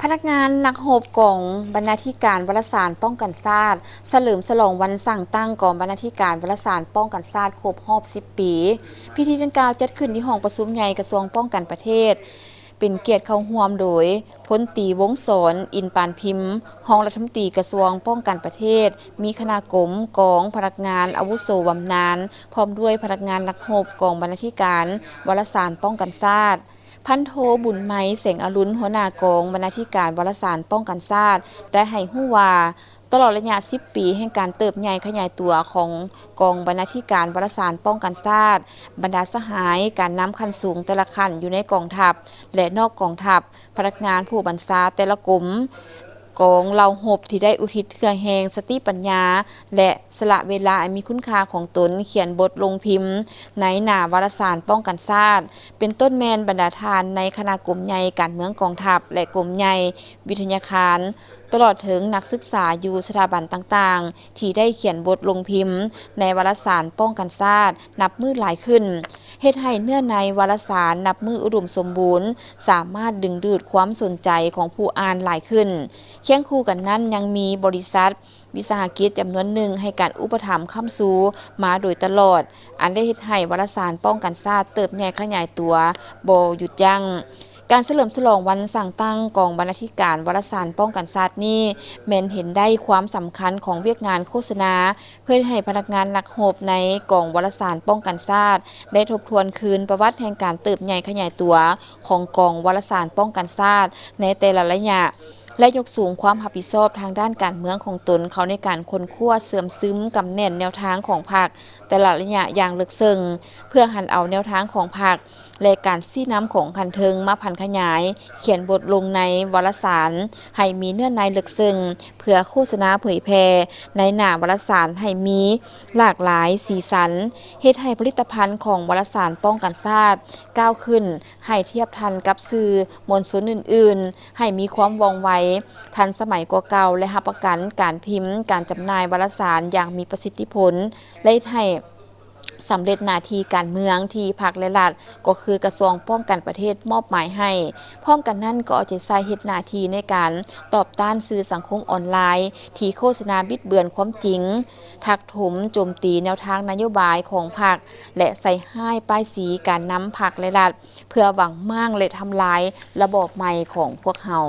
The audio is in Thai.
พนักงานนักโหบกองบรรณาธิการวารสารป้องกันชาติเฉลิมฉลองวันสั่งตั้งกองบรรณาธิการวารสารป้องกันชาติครบรอบ10 ปีพิธีดังกล่าวจัดขึ้นที่ห้องประชุมใหญ่กระทรวงป้องกันประเทศเป็นเกียรติเข้าร่วมโดยพลตรีวงศ์สรอินปานพิมพ์รองรัฐมนตรีกระทรวงป้องกันประเทศมีคณะกรมกองพนักงานอาวุโสบำนาญพร้อมด้วยพนักงานนักโหบกองบรรณาธิการวารสารป้องกันชาติพันโทบุญไม้เสงอรุณหัวหน้ากองบรรณาธิการวารสารป้องกันชาติได้ให้ฮู้ว่าตลอดระยะ10 ปีแห่งการเติบใหญ่ขยายตัวของกองบรรณาธิการวารสารป้องกันชาติบรรดาสหายการนำขั้นสูงแต่ละขั้นอยู่ในกองทัพและนอกกองทัพพนักงานผู้บัญชาแต่ละกรมกองเหล่าหบที่ได้อุทิศเครือแหงสติปัญญาและสละเวลาอันมีคุณค่าของตนเขียนบทลงพิมพ์ในหน้าวารสารป้องกันชาติเป็นต้นแมนบรรดาทานในคณะกรมใหญ่การเมืองกองทัพและกรมใหญ่วิทยาคารตลอดถึงนักศึกษาอยู่สถาบันต่างๆที่ได้เขียนบทลงพิมพ์ในวารสารป้องกันชาตินับมือหลายขึ้นเฮ็ดให้เนื้อในวารสารนับมืออุดมสมบูรณ์สามารถดึงดูดความสนใจของผู้อ่านหลายขึ้นเคียงคู่กันนั้นยังมีบริษัทวิสาหกิจจำนวนหนึ่งให้การอุปถัมภ์ค้ำสู้มาโดยตลอดอันได้เฮ็ดให้วารสารป้องกันชาติเติบใหญ่ขยายตัวบ่หยุดยั้งการเฉลิมฉลองวันสั่งตั้งกองบรรณาธิการวารสารป้องกันชาตินี้แม้นเห็นได้ความสำคัญของเวียกงานโฆษณาเพื่อให้พนักงานนักโหบในกองวารสารป้องกันชาติได้ทบทวนคืนประวัติแห่งการเติบใหญ่ขยายตัวของกองวารสารป้องกันชาติในแต่ละระยะและยกสูงความรับผิดชอบทางด้านการเมืองของตนเขาในการค้นคว้าเสริมซึมกำแน่นแนวทางของพรรคแต่ละระยะอย่างลึกซึ้งเพื่อหันเอาแนวทางของพรรคและการซี้น้ำของคันเทิงมาพันขยายเขียนบทลงในวารสารให้มีเนื้อในลึกซึ้งเพื่อโฆษณาเผยแพร่ในหน้าวารสารให้มีหลากหลายสีสันเฮ็ดให้ผลิตภัณฑ์ของวารสารป้องกันชาติก้าวขึ้นให้เทียบทันกับสื่อมวลชนอื่นๆให้มีความว่องไวทันสมัยกว่าเก่าและรับประกันการพิมพ์การจำหน่ายวารสารอย่างมีประสิทธิผลและให้สำเร็จหน้าที่การเมืองที่พรรคและรัฐก็คือกระทรวงป้องกันประเทศมอบหมายให้พร้อมกันนั้นก็เอาใจใส่เฮ็ดหน้าที่ในการตอบต้านสื่อสังคมออนไลน์ที่โฆษณาบิดเบือนความจริงทักถมโจมตีแนวทางนโยบายของพรรคและใส่ห้ายป้ายสีการนำพรรคและรัฐเพื่อหวังมั่งและทำลายระบอบใหม่ของพวกเฮา